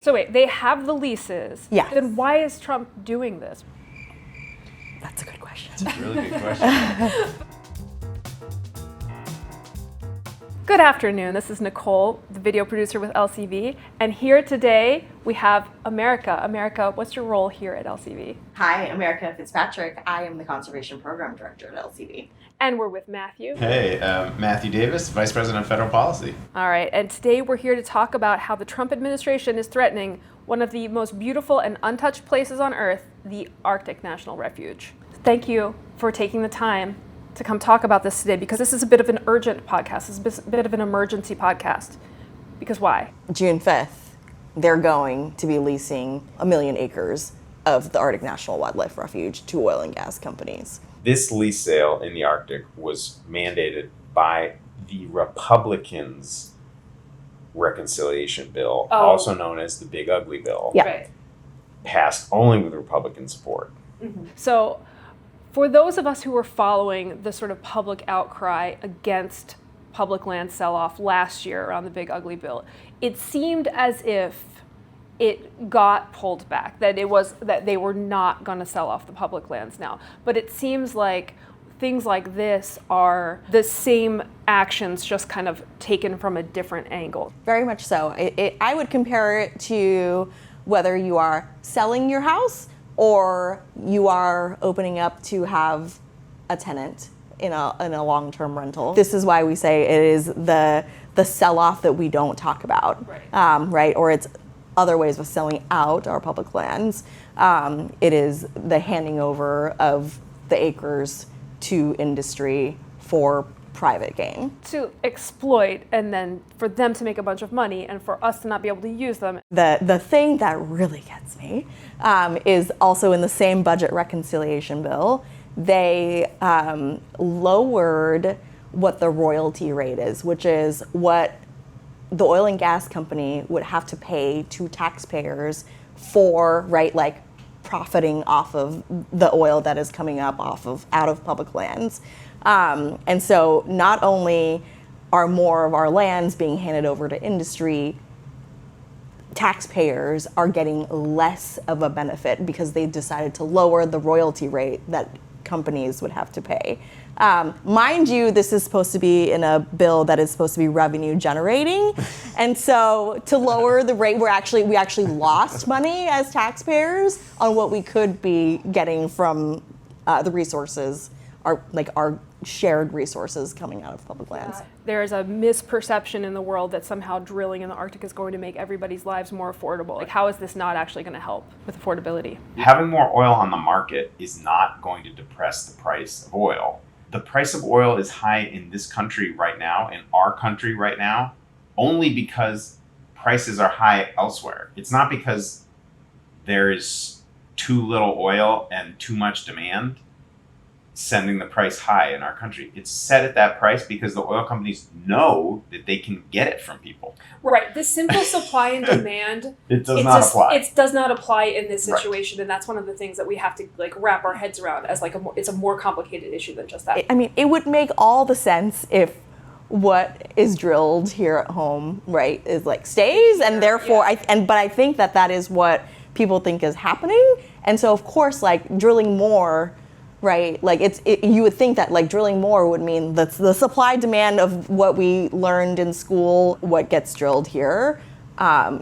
So wait, they have the leases. Yes. Then why is Trump doing this? That's a good question. That's a really good question. Good afternoon, this is Nicole, the video producer with LCV, and here today we have America. America, what's your role here at LCV? Hi, America Fitzpatrick. I am the Conservation Program Director at LCV. And we're with Matthew. Hey, Matthew Davis, Vice President of Federal Policy. All right, and today we're here to talk about how the Trump administration is threatening one of the most beautiful and untouched places on Earth, the Arctic National Refuge. Thank you for taking the time to come talk about this today, because this is a bit of an urgent podcast. This is a bit of an emergency podcast. Because why? June 5th, they're going to be leasing 1 million acres of the Arctic National Wildlife Refuge to oil and gas companies. This lease sale in the Arctic was mandated by the Republicans' reconciliation bill, also known as the Big Ugly Bill, Yeah. Right. passed only with Republican support. Mm-hmm. So, for those of us who were following the sort of public outcry against public land sell-off last year around the Big Ugly Bill, it seemed as if it got pulled back, that they were not going to sell off the public lands now. But it seems like things like this are the same actions, just kind of taken from a different angle. Very much so. I would compare it to whether you are selling your house or you are opening up to have a tenant in a long-term rental. This is why we say it is the sell-off that we don't talk about, Right. right? Or it's other ways of selling out our public lands. It is the handing over of the acres to industry for private gain. To exploit, and then for them to make a bunch of money, and for us to not be able to use them. The thing that really gets me is also in the same budget reconciliation bill, they lowered what the royalty rate is, which is what the oil and gas company would have to pay to taxpayers for, right, like profiting off of the oil that is coming up out of public lands. And so not only are more of our lands being handed over to industry, taxpayers are getting less of a benefit because they decided to lower the royalty rate that companies would have to pay. Mind you, this is supposed to be in a bill that is supposed to be revenue generating. And so to lower the rate, we actually lost money as taxpayers on what we could be getting from the resources, our shared resources coming out of public lands. There's a misperception in the world that somehow drilling in the Arctic is going to make everybody's lives more affordable. Like, how is this not actually going to help with affordability? Having more oil on the market is not going to depress the price of oil. The price of oil is high in this country right now, in our country right now, only because prices are high elsewhere. It's not because there is too little oil and too much demand sending the price high in our country. It's set at that price because the oil companies know that they can get it from people. Right. The simple supply and demand It does not apply. It does not apply in this Right. situation, and that's one of the things that we have to wrap our heads around as it's a more complicated issue than just that. I mean, it would make all the sense if what is drilled here at home, right, is stays, and therefore, Yeah. but I think that is what people think is happening, and so of course, drilling more, right, you would think that drilling more would mean that the supply demand of what we learned in school, what gets drilled here,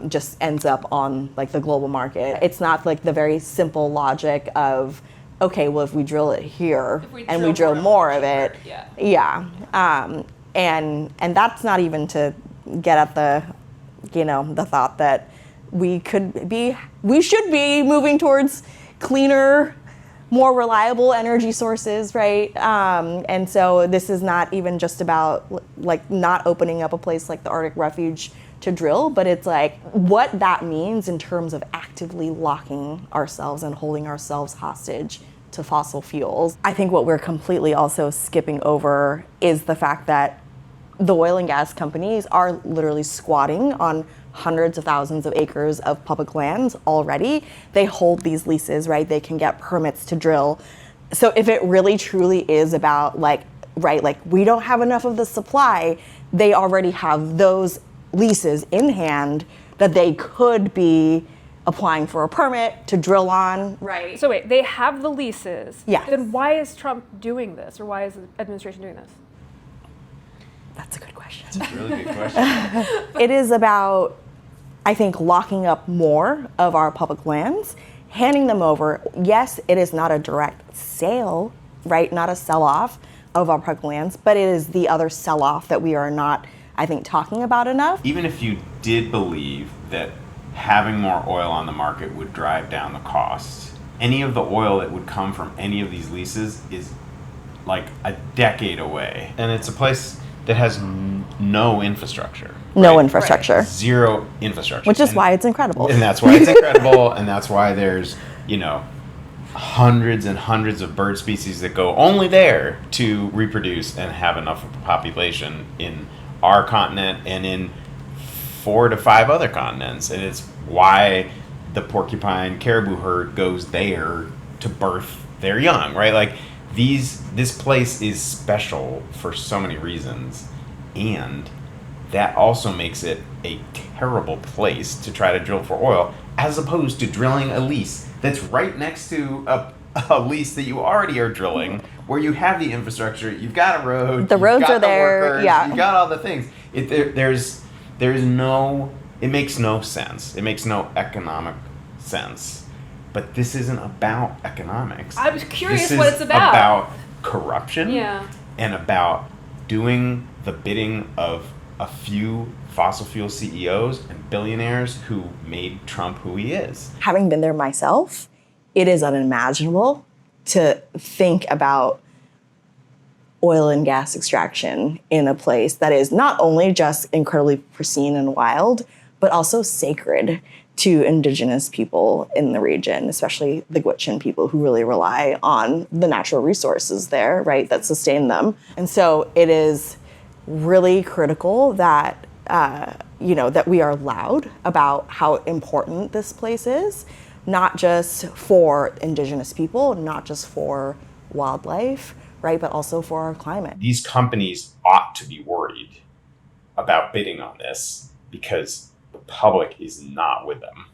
just ends up on the global market. It's not the very simple logic of, okay, well, if we drill it here and we drill more of it, and that's not even to get at the thought that we should be moving towards cleaner, more reliable energy sources, right? And so this is not even just about not opening up a place like the Arctic Refuge to drill, but it's what that means in terms of actively locking ourselves and holding ourselves hostage to fossil fuels. I think what we're completely also skipping over is the fact that the oil and gas companies are literally squatting on hundreds of thousands of acres of public lands already. They hold these leases, right? They can get permits to drill. So if it really truly is about we don't have enough of the supply, they already have those leases in hand that they could be applying for a permit to drill on. Right. So wait, they have the leases. Yeah. Then why is Trump doing this, or why is the administration doing this? That's a good question. That's a really good question. It is about, I think, locking up more of our public lands, handing them over. Yes, it is not a direct sale, right? Not a sell-off of our public lands, but it is the other sell-off that we are not, I think, talking about enough. Even if you did believe that having more oil on the market would drive down the cost, any of the oil that would come from any of these leases is like a decade away. And it's a place that has no infrastructure. No right? infrastructure. Right. Zero infrastructure. Which is why it's incredible. And that's why it's incredible, and that's why there's, hundreds and hundreds of bird species that go only there to reproduce and have enough of a population in our continent and in 4 to 5 other continents. And it's why the porcupine caribou herd goes there to birth their young, right? Like this place is special for so many reasons, and that also makes it a terrible place to try to drill for oil, as opposed to drilling a lease that's right next to a lease that you already are drilling, where you have the infrastructure, you've got a road, The roads you've got are there, the workers, yeah. you've got all the things. It makes no sense. It makes no economic sense. But this isn't about economics. I was curious This what is it's about. about corruption. Yeah. And about doing the bidding of a few fossil fuel CEOs and billionaires who made Trump who he is. Having been there myself, it is unimaginable to think about oil and gas extraction in a place that is not only just incredibly pristine and wild, but also sacred to indigenous people in the region, especially the Gwich'in people who really rely on the natural resources there, right, that sustain them. And so it is really critical that that we are loud about how important this place is, not just for indigenous people, not just for wildlife, right, but also for our climate. These companies ought to be worried about bidding on this because the public is not with them.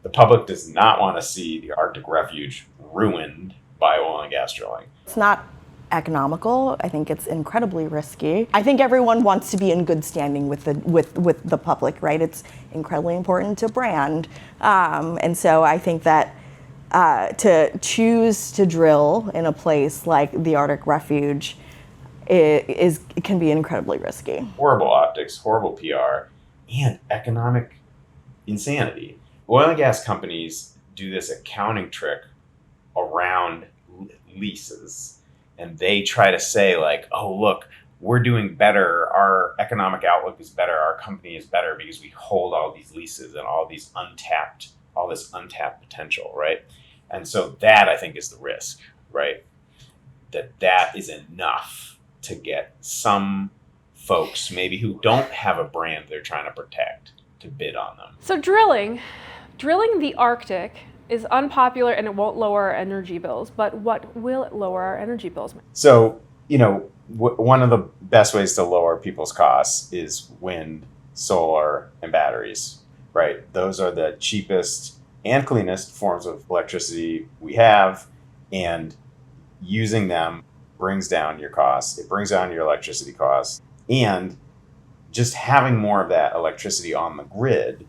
The public does not want to see the Arctic Refuge ruined by oil and gas drilling. It's not economical. I think it's incredibly risky. I think everyone wants to be in good standing with the public, right? It's incredibly important to brand. And so I think that to choose to drill in a place like the Arctic Refuge it can be incredibly risky. Horrible optics, horrible PR, and economic insanity. Oil and gas companies do this accounting trick around leases. And they try to say like, oh, look, we're doing better. Our economic outlook is better. Our company is better because we hold all these leases and all this untapped potential, right? And so that, I think, is the risk, right? That is enough to get some folks maybe who don't have a brand they're trying to protect to bid on them. So drilling the Arctic is unpopular and it won't lower our energy bills, but what will it lower our energy bills? So, one of the best ways to lower people's costs is wind, solar, and batteries, right? Those are the cheapest and cleanest forms of electricity we have, and using them brings down your costs. It brings down your electricity costs, and just having more of that electricity on the grid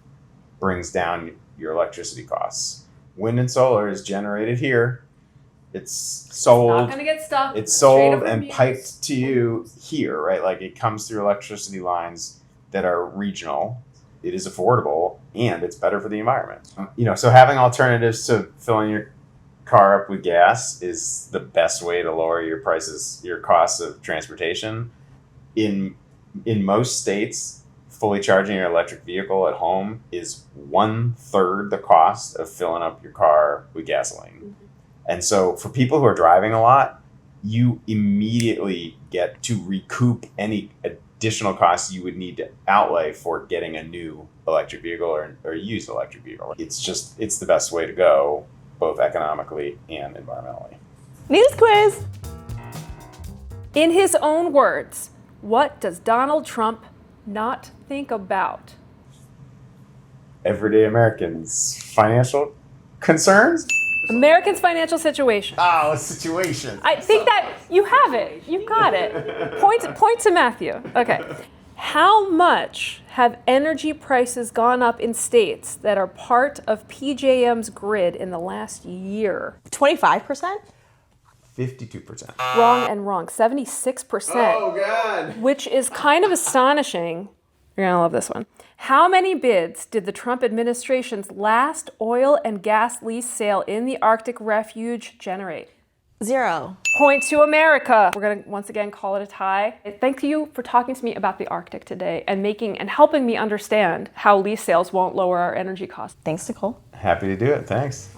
brings down your electricity costs. Wind and solar is generated here. It's sold. Not going to get stuck. It's straight up sold from and you. piped to you here, right? Like it comes through electricity lines that are regional. It is affordable and it's better for the environment. So having alternatives to filling your car up with gas is the best way to lower your costs of transportation. In most states, fully charging your electric vehicle at home is 1/3 the cost of filling up your car with gasoline. Mm-hmm. And so for people who are driving a lot, you immediately get to recoup any additional costs you would need to outlay for getting a new electric vehicle or a used electric vehicle. It's the best way to go, both economically and environmentally. News quiz. In his own words, what does Donald Trump not think about? everyday Americans' financial concerns? Americans' financial situation. Oh, situation. I think that you have it. You got it. Point to Matthew. Okay. How much have energy prices gone up in states that are part of PJM's grid in the last year? 25%? 52%. Wrong and wrong. 76%. Oh, God. Which is kind of astonishing. You're going to love this one. How many bids did the Trump administration's last oil and gas lease sale in the Arctic Refuge generate? 0. Point to America. We're going to once again call it a tie. Thank you for talking to me about the Arctic today and helping me understand how lease sales won't lower our energy costs. Thanks, Nicole. Happy to do it. Thanks.